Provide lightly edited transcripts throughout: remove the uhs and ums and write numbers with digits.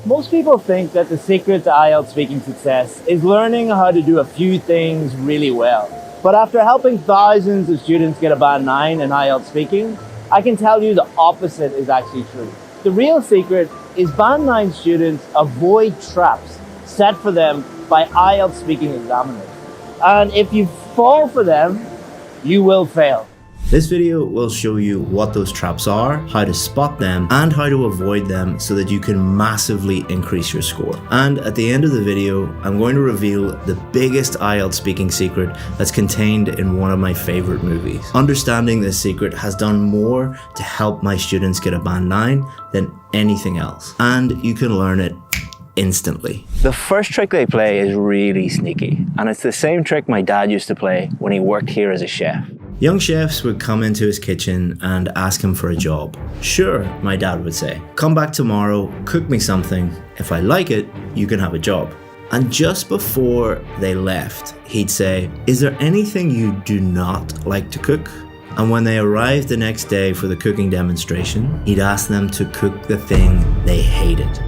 Most people think that the secret to IELTS speaking success is learning how to do a few things really well. But after helping thousands of students get a band 9 in IELTS speaking, I can tell you the opposite is actually true. The real secret is band 9 students avoid traps set for them by IELTS speaking examiners. And if you fall for them, you will fail. This video will show you what those traps are, how to spot them, and how to avoid them so that you can massively increase your score. And at the end of the video, I'm going to reveal the biggest IELTS speaking secret that's contained in one of my favorite movies. Understanding this secret has done more to help my students get a band 9 than anything else. And you can learn it instantly. The first trick they play is really sneaky, and it's the same trick my dad used to play when he worked here as a chef. Young chefs would come into his kitchen and ask him for a job. Sure, my dad would say, come back tomorrow, cook me something. If I like it, you can have a job. And just before they left, he'd say, is there anything you do not like to cook? And when they arrived the next day for the cooking demonstration, he'd ask them to cook the thing they hated.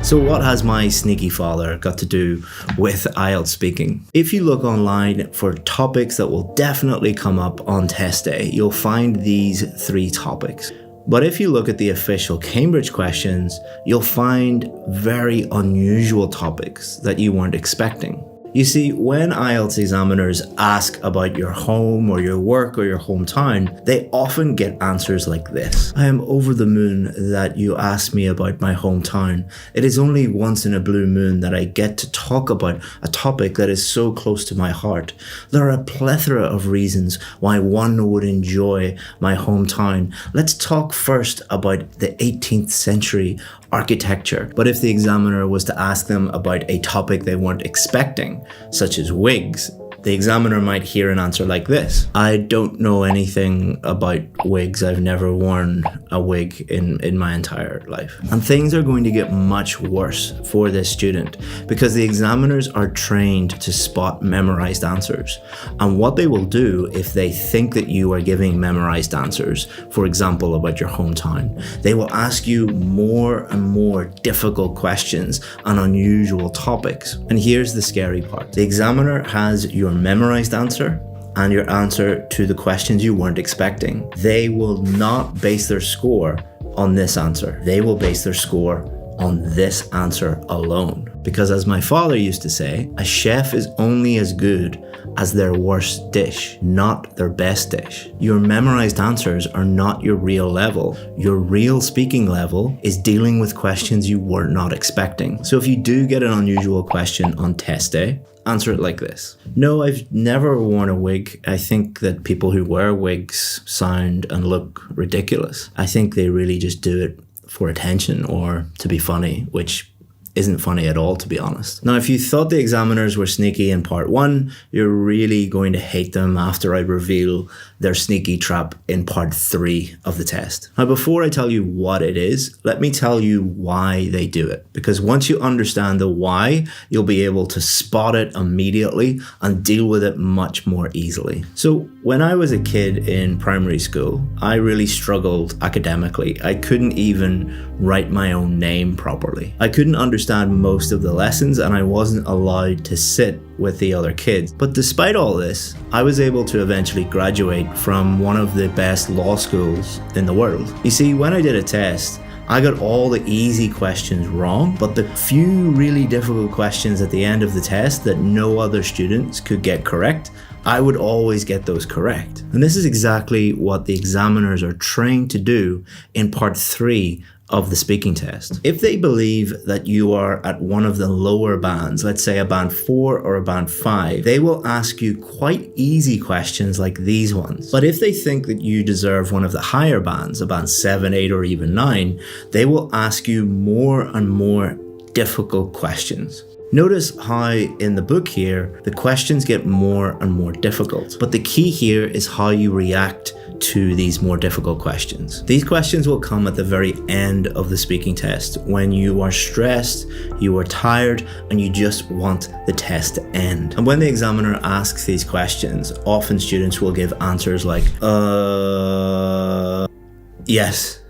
So what has my sneaky father got to do with IELTS speaking? If you look online for topics that will definitely come up on test day, you'll find these 3 topics. But if you look at the official Cambridge questions, you'll find very unusual topics that you weren't expecting. You see, when IELTS examiners ask about your home or your work or your hometown, they often get answers like this. I am over the moon that you asked me about my hometown. It is only once in a blue moon that I get to talk about a topic that is so close to my heart. There are a plethora of reasons why one would enjoy my hometown. Let's talk first about the 18th century architecture. But if the examiner was to ask them about a topic they weren't expecting, such as wigs, the examiner might hear an answer like this. I don't know anything about wigs. I've never worn a wig in my entire life. And things are going to get much worse for this student because the examiners are trained to spot memorized answers. And what they will do if they think that you are giving memorized answers, for example, about your hometown, they will ask you more and more difficult questions on unusual topics. And here's the scary part. The examiner has your memorized answer and your answer to the questions you weren't expecting. They will not base their score on this answer. They will base their score on this answer alone. Because as my father used to say, a chef is only as good as their worst dish, not their best dish. Your memorized answers are not your real level. Your real speaking level is dealing with questions you were not expecting. So if you do get an unusual question on test day, answer it like this. No, I've never worn a wig. I think that people who wear wigs sound and look ridiculous. I think they really just do it for attention or to be funny, which isn't funny at all, to be honest. Now, if you thought the examiners were sneaky in part 1, you're really going to hate them after I reveal their sneaky trap in part 3 of the test. Now, before I tell you what it is, let me tell you why they do it. Because once you understand the why, you'll be able to spot it immediately and deal with it much more easily. So when I was a kid in primary school, I really struggled academically. I couldn't even write my own name properly. I couldn't understand most of the lessons and I wasn't allowed to sit with the other kids. But despite all this, I was able to eventually graduate from one of the best law schools in the world. You see, when I did a test, I got all the easy questions wrong, but the few really difficult questions at the end of the test that no other students could get correct, I would always get those correct. And this is exactly what the examiners are trained to do in part 3 of the speaking test. If they believe that you are at one of the lower bands, let's say a band 4 or a band 5, they will ask you quite easy questions like these ones. But if they think that you deserve one of the higher bands, a band 7, 8, or even 9, they will ask you more and more difficult questions. Notice how in the book here, the questions get more and more difficult. But the key here is how you react to these more difficult questions. These questions will come at the very end of the speaking test when you are stressed, you are tired, and you just want the test to end. And when the examiner asks these questions, often students will give answers like, yes,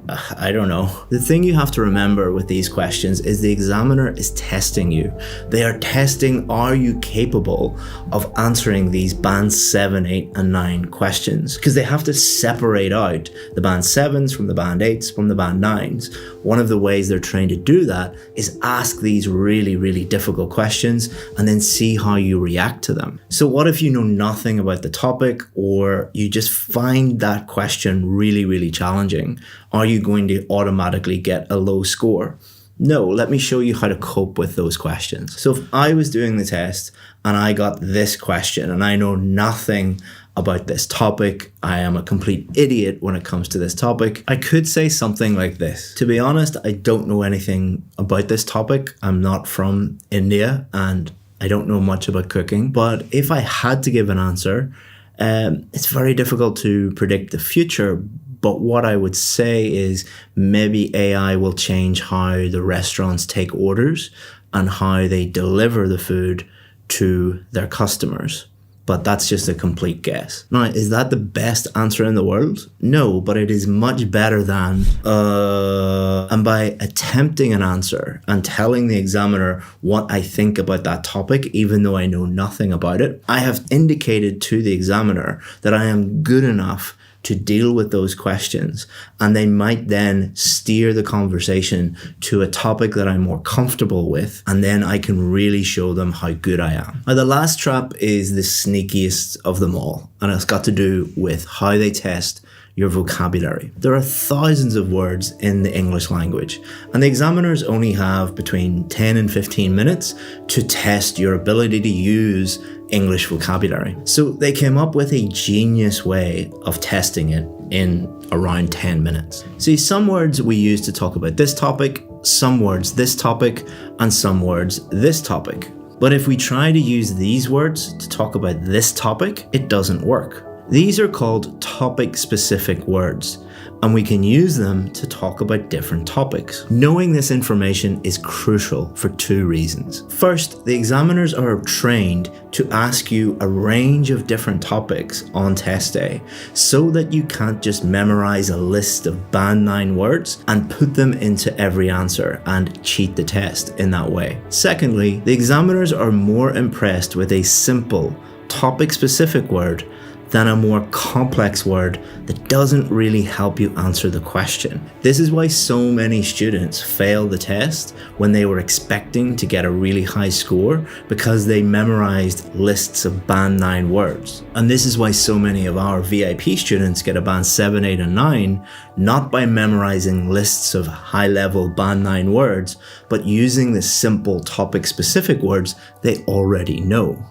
I don't know. The thing you have to remember with these questions is the examiner is testing you. They are testing, are you capable of answering these band 7, 8, and 9 questions? Because they have to separate out the band 7s from the band 8s from the band 9s. One of the ways they're trying to do that is ask these really, really difficult questions and then see how you react to them. So what if you know nothing about the topic, or you just find that question really, really challenging? Are you going to automatically get a low score? No, let me show you how to cope with those questions. So if I was doing the test and I got this question and I know nothing about this topic, I am a complete idiot when it comes to this topic, I could say something like this. To be honest, I don't know anything about this topic. I'm not from India and I don't know much about cooking, but if I had to give an answer, it's very difficult to predict the future. But what I would say is maybe AI will change how the restaurants take orders and how they deliver the food to their customers. But that's just a complete guess. Now, is that the best answer in the world? No, but it is much better than, and by attempting an answer and telling the examiner what I think about that topic, even though I know nothing about it, I have indicated to the examiner that I am good enough to deal with those questions, and they might then steer the conversation to a topic that I'm more comfortable with, and then I can really show them how good I am. Now, the last trap is the sneakiest of them all, and it's got to do with how they test your vocabulary. There are thousands of words in the English language, and the examiners only have between 10 and 15 minutes to test your ability to use English vocabulary. So they came up with a genius way of testing it in around 10 minutes. See, some words we use to talk about this topic, some words this topic, and some words this topic. But if we try to use these words to talk about this topic, it doesn't work. These are called topic-specific words, and we can use them to talk about different topics. Knowing this information is crucial for 2 reasons. First, the examiners are trained to ask you a range of different topics on test day, so that you can't just memorize a list of band 9 words and put them into every answer and cheat the test in that way. Secondly, the examiners are more impressed with a simple, topic-specific word than a more complex word that doesn't really help you answer the question. This is why so many students fail the test when they were expecting to get a really high score, because they memorized lists of band 9 words. And this is why so many of our VIP students get a band 7, 8, and 9, not by memorizing lists of high-level band 9 words, but using the simple topic-specific words they already know.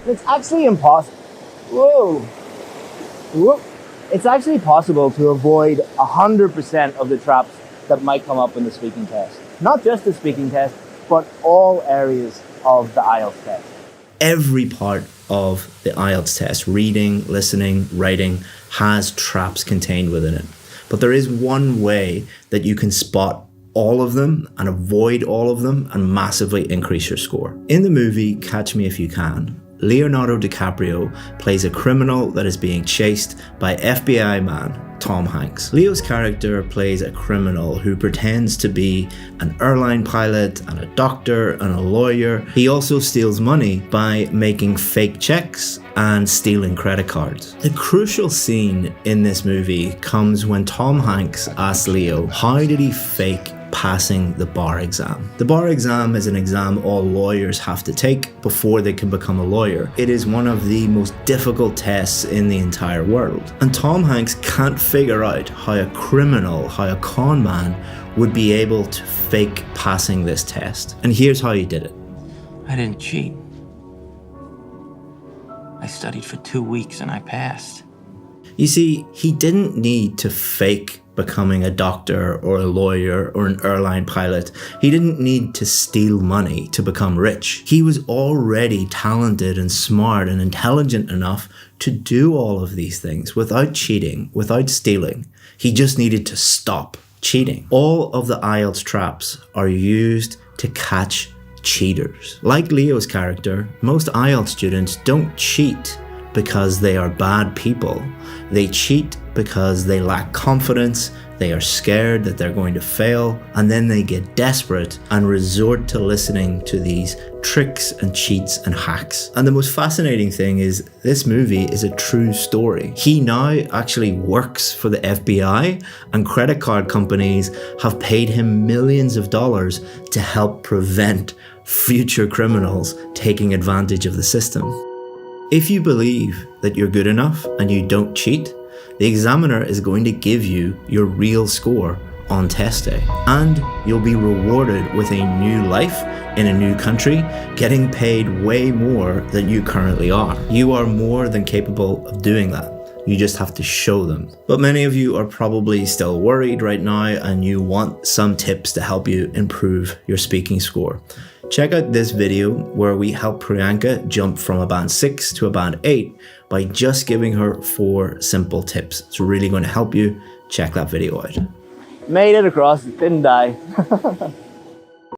It's actually impossible. Whoa. It's actually possible to avoid 100% of the traps that might come up in the speaking test. Not just the speaking test, but all areas of the IELTS test. Every part of the IELTS test, reading, listening, writing, has traps contained within it. But there is one way that you can spot all of them and avoid all of them and massively increase your score. In the movie Catch Me If You Can, Leonardo DiCaprio plays a criminal that is being chased by FBI man Tom Hanks. Leo's character plays a criminal who pretends to be an airline pilot and a doctor and a lawyer. He also steals money by making fake checks and stealing credit cards. The crucial scene in this movie comes when Tom Hanks asks Leo, how did he fake passing the bar exam? The bar exam is an exam all lawyers have to take before they can become a lawyer. It is one of the most difficult tests in the entire world. And Tom Hanks can't figure out how a criminal, how a con man would be able to fake passing this test. And here's how he did it. I didn't cheat. I studied for 2 weeks and I passed. You see, he didn't need to fake becoming a doctor or a lawyer or an airline pilot. He didn't need to steal money to become rich. He was already talented and smart and intelligent enough to do all of these things without cheating, without stealing. He just needed to stop cheating. All of the IELTS traps are used to catch cheaters. Like Leo's character, most IELTS students don't cheat because they are bad people. They cheat because they lack confidence, they are scared that they're going to fail, and then they get desperate and resort to listening to these tricks and cheats and hacks. And the most fascinating thing is this movie is a true story. He now actually works for the FBI, and credit card companies have paid him millions of dollars to help prevent future criminals taking advantage of the system. If you believe that you're good enough and you don't cheat, the examiner is going to give you your real score on test day, and you'll be rewarded with a new life in a new country, getting paid way more than you currently are. You are more than capable of doing that. You just have to show them. But many of you are probably still worried right now and you want some tips to help you improve your speaking score. Check out this video where we help Priyanka jump from a band 6 to a band 8 by just giving her 4 simple tips. It's really going to help you. Check that video out. Made it across, didn't die.